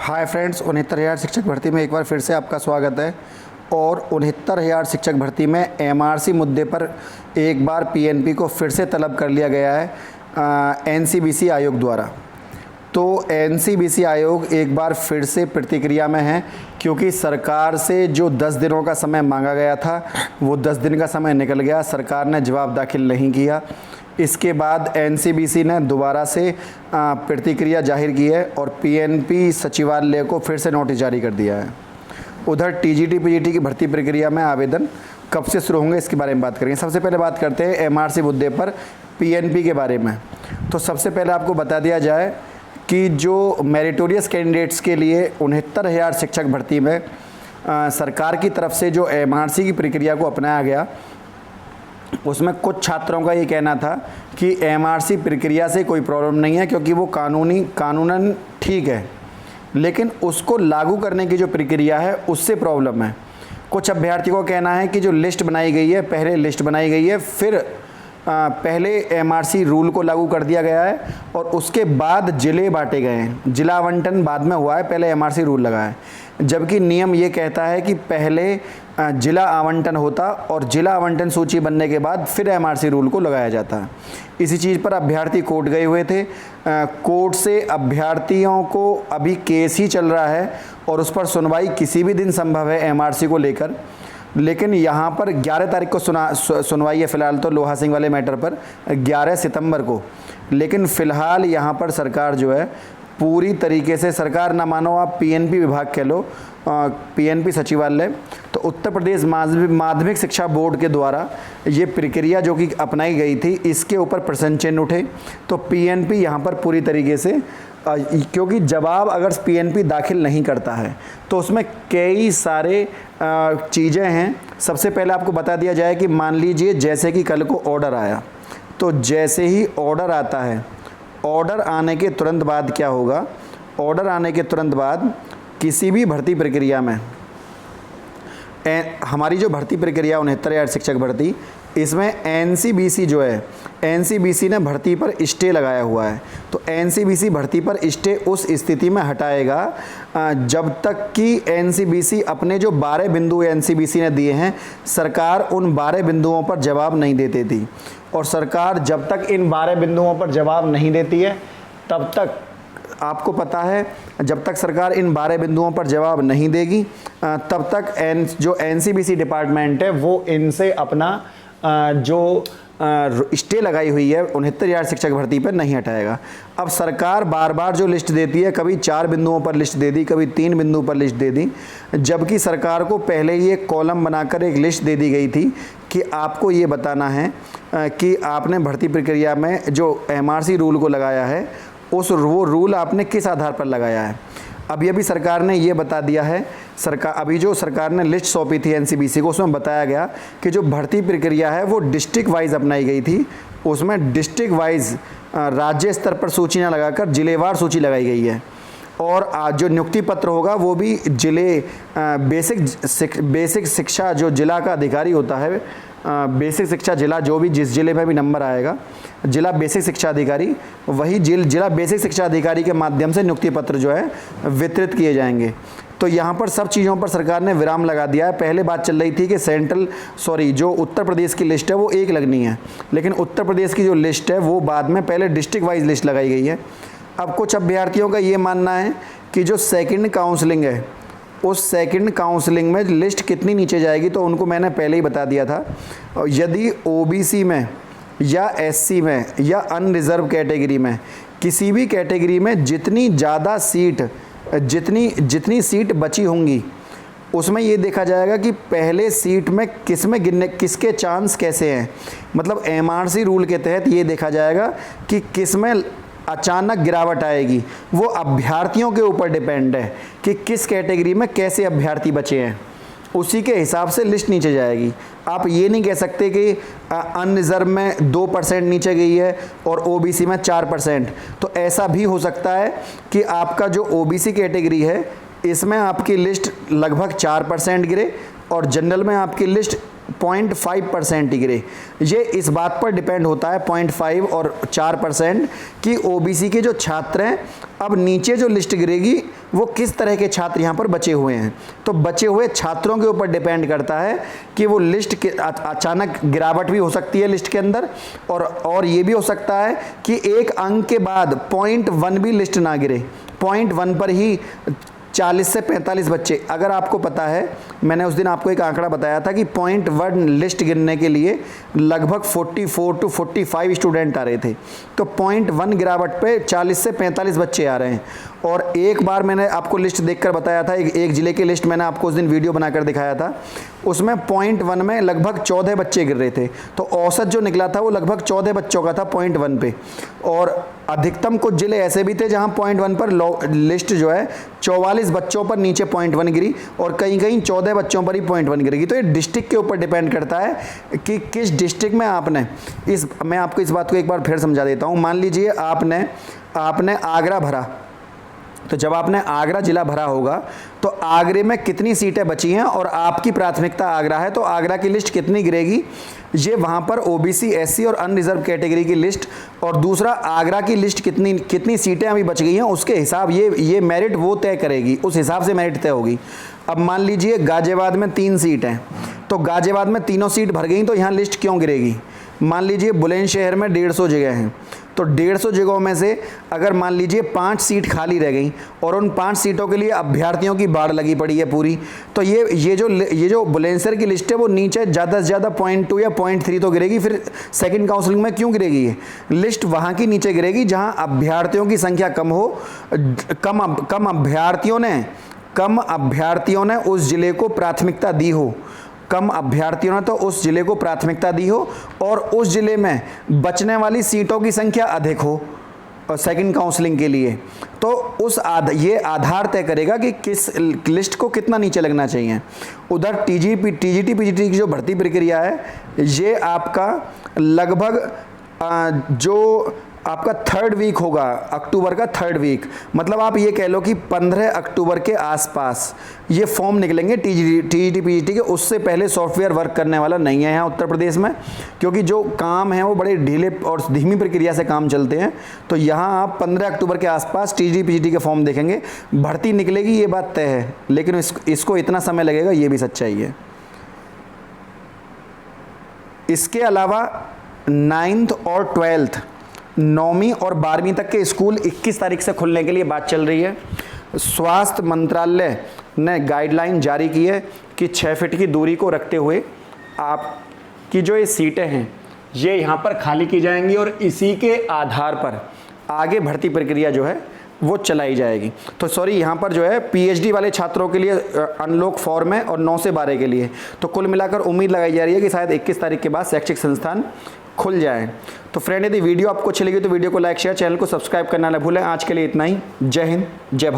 Hi friends, 69,000 शिक्षक भर्ती में एक बार फिर से आपका स्वागत है। और 69,000 शिक्षक भर्ती में एमआरसी मुद्दे पर एक बार पीएनपी को फिर से तलब कर लिया गया है एनसीबीसी आयोग द्वारा। तो एनसीबीसी आयोग एक बार फिर से प्रतिक्रिया में है, क्योंकि सरकार से जो 10 दिनों का समय मांगा गया था वो 10 दिन का समय निकल गया, सरकार ने जवाब दाखिल नहीं किया। इसके बाद एनसीबीसी ने दोबारा से प्रतिक्रिया जाहिर की है और पीएनपी सचिवालय को फिर से नोटिस जारी कर दिया है। उधर टीजीटी पीजीटी की भर्ती प्रक्रिया में आवेदन कब से शुरू होंगे, इसके बारे में बात करेंगे। सबसे पहले बात करते हैं एमआरसी मुद्दे पर पीएनपी के बारे में। तो सबसे पहले आपको बता दिया जाए कि जो मेरिटोरियस कैंडिडेट्स के लिए 69,000 शिक्षक भर्ती में सरकार की तरफ से जो एमआरसी की प्रक्रिया को अपनाया गया, उसमें कुछ छात्रों का ये कहना था कि एमआरसी प्रक्रिया से कोई प्रॉब्लम नहीं है, क्योंकि वो कानूनन ठीक है, लेकिन उसको लागू करने की जो प्रक्रिया है उससे प्रॉब्लम है। कुछ अभ्यर्थियों का कहना है कि जो लिस्ट बनाई गई है, पहले लिस्ट बनाई गई है, फिर पहले एमआरसी रूल को लागू कर दिया गया है और उसके बाद जिले बांटे गए हैं। जिला आवंटन बाद में हुआ है, पहले एमआरसी रूल लगा है, जबकि नियम ये कहता है कि पहले जिला आवंटन होता और जिला आवंटन सूची बनने के बाद फिर एमआरसी रूल को लगाया जाता है। इसी चीज़ पर अभ्यर्थी कोर्ट गए हुए थे। कोर्ट से अभ्यर्थियों को अभी केस ही चल रहा है और उस पर सुनवाई किसी भी दिन संभव है एमआरसी को लेकर, लेकिन यहाँ पर 11 तारीख को सुनवाई है फ़िलहाल तो लोहा सिंह वाले मैटर पर 11 सितंबर को। लेकिन फ़िलहाल यहाँ पर सरकार जो है पूरी तरीके से, सरकार ना मानो आप पीएनपी विभाग कह लो, पीएनपी सचिवालय, तो उत्तर प्रदेश माध्यमिक शिक्षा बोर्ड के द्वारा ये प्रक्रिया जो कि अपनाई गई थी, इसके ऊपर प्रश्न चिन्ह उठे। तो पीएनपी यहाँ पर पूरी तरीके से, क्योंकि जवाब अगर पीएनपी दाखिल नहीं करता है तो उसमें कई सारे चीज़ें हैं। सबसे पहले आपको बता दिया जाए कि मान लीजिए जैसे कि कल को ऑर्डर आया, तो जैसे ही ऑर्डर आता है, ऑर्डर आने के तुरंत बाद क्या होगा, ऑर्डर आने के तुरंत बाद किसी भी भर्ती प्रक्रिया में हमारी जो भर्ती प्रक्रिया 69,000 शिक्षक भर्ती, इसमें एनसीबीसी जो है, एनसीबीसी ने भर्ती पर स्टे लगाया हुआ है। तो एनसीबीसी भर्ती पर स्टे उस स्थिति में हटाएगा जब तक कि एनसीबीसी अपने जो 12 बिंदु एनसीबीसी ने दिए हैं, सरकार उन 12 बिंदुओं पर जवाब नहीं देती थी। और सरकार जब तक इन 12 बिंदुओं पर जवाब नहीं देती है, तब तक आपको पता है, जब तक सरकार इन 12 बिंदुओं पर जवाब नहीं देगी, तब तक जो एनसीबीसी डिपार्टमेंट है वो इनसे अपना जो स्टे लगाई हुई है 69,000 शिक्षक भर्ती पर नहीं हटाएगा। अब सरकार बार बार जो लिस्ट देती है, कभी 4 बिंदुओं पर लिस्ट दे दी, कभी 3 बिंदु पर लिस्ट दे दी, जबकि सरकार को पहले ही एक कॉलम बनाकर एक लिस्ट दे दी गई थी कि आपको ये बताना है कि आपने भर्ती प्रक्रिया में जो एमआरसी रूल को लगाया है, वो रूल आपने किस आधार पर लगाया है। अभी सरकार ने ये बता दिया है, सरकार ने लिस्ट सौंपी थी एनसीबीसी को, उसमें बताया गया कि जो भर्ती प्रक्रिया है वो डिस्ट्रिक्ट वाइज अपनाई गई थी। उसमें डिस्ट्रिक्ट वाइज राज्य स्तर पर सूची न लगाकर जिलेवार सूची लगाई गई है। और जो नियुक्ति पत्र होगा वो भी जिले बेसिक शिक्षा, जो जिला का अधिकारी होता है, बेसिक शिक्षा जिला, जो भी जिस जिले में भी नंबर आएगा, जिला बेसिक शिक्षा अधिकारी, वही जिला बेसिक शिक्षा अधिकारी के माध्यम से नियुक्ति पत्र जो है वितरित किए जाएंगे। तो यहाँ पर सब चीज़ों पर सरकार ने विराम लगा दिया है। पहले बात चल रही थी कि जो उत्तर प्रदेश की लिस्ट है वो एक लगनी है, लेकिन उत्तर प्रदेश की जो लिस्ट है वो बाद में, पहले डिस्ट्रिक्ट वाइज लिस्ट लगाई गई है। अब कुछ अभ्यर्थियों का ये मानना है कि जो सेकेंड काउंसलिंग है, उस सेकंड काउंसलिंग में लिस्ट कितनी नीचे जाएगी, तो उनको मैंने पहले ही बता दिया था। यदि ओबीसी में या एससी में या अनरिजर्व कैटेगरी में, किसी भी कैटेगरी में जितनी ज़्यादा सीट, जितनी सीट बची होंगी, उसमें ये देखा जाएगा कि पहले सीट में किसके चांस कैसे हैं। मतलब एमआरसी रूल के तहत ये देखा जाएगा कि किस में अचानक गिरावट आएगी। वो अभ्यर्थियों के ऊपर डिपेंड है कि किस कैटेगरी में कैसे अभ्यर्थी बचे हैं, उसी के हिसाब से लिस्ट नीचे जाएगी। आप ये नहीं कह सकते कि अनरिजर्व में 2% नीचे गई है और ओबीसी में 4%। तो ऐसा भी हो सकता है कि आपका जो ओबीसी कैटेगरी है, इसमें आपकी लिस्ट लगभग 4% गिरे और जनरल में आपकी लिस्ट 0.5% ही गिरे। ये इस बात पर डिपेंड होता है 0.5 और 4% कि ओबीसी के जो छात्र हैं, अब नीचे जो लिस्ट गिरेगी वो किस तरह के छात्र यहाँ पर बचे हुए हैं। तो बचे हुए छात्रों के ऊपर डिपेंड करता है कि वो लिस्ट के अचानक गिरावट भी हो सकती है लिस्ट के अंदर, और ये भी हो सकता है कि एक अंक के बाद 0.1 भी लिस्ट ना गिरे, 0.1 पर ही 40 से 45 बच्चे। अगर आपको पता है, मैंने उस दिन आपको एक आंकड़ा बताया था कि 0.1 लिस्ट गिरने के लिए लगभग 44 टू 45 स्टूडेंट आ रहे थे। तो 0.1 गिरावट पे 40 से 45 बच्चे आ रहे हैं। और एक बार मैंने आपको लिस्ट देखकर बताया था, एक ज़िले की लिस्ट मैंने आपको उस दिन वीडियो बनाकर दिखाया था, उसमें 0.1 में लगभग 14 बच्चे गिर रहे थे। तो औसत जो निकला था वो लगभग 14 बच्चों का था 0.1 पे। और अधिकतम कुछ ज़िले ऐसे भी थे जहां 0.1 पर लिस्ट जो है 44 बच्चों पर नीचे 0.1 गिरी, और कहीं कहीं 14 बच्चों पर ही 0.1 गिरेगी। तो ये डिस्ट्रिक्ट के ऊपर डिपेंड करता है कि किस डिस्ट्रिक्ट में आपने मैं आपको इस बात को एक बार फिर समझा देता हूँ। मान लीजिए आपने आगरा भरा, तो जब आपने आगरा ज़िला भरा होगा तो आगरे में कितनी सीटें बची हैं और आपकी प्राथमिकता आगरा है, तो आगरा की लिस्ट कितनी गिरेगी, ये वहाँ पर ओबीसी, एससी और अनरिजर्व कैटेगरी की लिस्ट, और दूसरा आगरा की लिस्ट कितनी सीटें अभी बच गई हैं उसके हिसाब ये मेरिट वो तय करेगी, उस हिसाब से मेरिट तय होगी। अब मान लीजिए गाजियाबाद में 3 सीट हैं, तो गाजियाबाद में तीनों सीट भर गई, तो यहाँ लिस्ट क्यों गिरेगी। मान लीजिए बुलंदशहर में 150 जगह हैं, तो 150 जगहों में से अगर मान लीजिए 5 सीट खाली रह गई और उन 5 सीटों के लिए अभ्यर्थियों की बाढ़ लगी पड़ी है पूरी, तो ये जो बुलंदशहर की लिस्ट है वो नीचे ज़्यादा से ज़्यादा 0.2 या 0.3 तो गिरेगी। फिर सेकंड काउंसलिंग में क्यों गिरेगी ये लिस्ट? वहाँ की नीचे गिरेगी जहाँ अभ्यर्थियों की संख्या कम हो, कम अभ्यर्थियों ने उस ज़िले को प्राथमिकता दी हो, कम अभ्यर्थियों ने तो उस ज़िले को प्राथमिकता दी हो, और उस ज़िले में बचने वाली सीटों की संख्या अधिक हो सेकंड काउंसलिंग के लिए। तो ये आधार तय करेगा कि किस लिस्ट को कितना नीचे लगना चाहिए। उधर टीजीटी पीजीटी की जो भर्ती प्रक्रिया है, ये आपका लगभग जो आपका 3rd वीक होगा, अक्टूबर का 3rd वीक, मतलब आप ये कह लो कि 15 अक्टूबर के आसपास ये फॉर्म निकलेंगे टीजीटी पीजीटी के। उससे पहले सॉफ्टवेयर वर्क करने वाला नहीं है यहाँ उत्तर प्रदेश में, क्योंकि जो काम है वो बड़े ढीले और धीमी प्रक्रिया से काम चलते हैं। तो यहाँ आप 15 अक्टूबर के आसपास टीजीटी पीजीटी के फॉर्म देखेंगे, भर्ती निकलेगी ये बात तय है, लेकिन इसको इतना समय लगेगा, ये भी सच्चाई है। इसके अलावा 9th और 12th 9वीं और 12वीं तक के स्कूल 21 तारीख से खुलने के लिए बात चल रही है। स्वास्थ्य मंत्रालय ने गाइडलाइन जारी की है कि 6 फीट की दूरी को रखते हुए आपकी जो ये सीटें हैं ये यहाँ पर खाली की जाएंगी, और इसी के आधार पर आगे भर्ती प्रक्रिया जो है वो चलाई जाएगी। तो सॉरी, यहाँ पर जो है पीएचडी वाले छात्रों के लिए अनलॉक फॉर्म है और 9 से 12 के लिए। तो कुल मिलाकर उम्मीद लगाई जा रही है कि शायद 21 तारीख के बाद शैक्षिक संस्थान खुल जाए। तो फ्रेंड, यदि वीडियो आपको अच्छी लगी तो वीडियो को लाइक शेयर, चैनल को सब्सक्राइब करना ना भूलें। आज के लिए इतना ही। जय हिंद, जय भारत।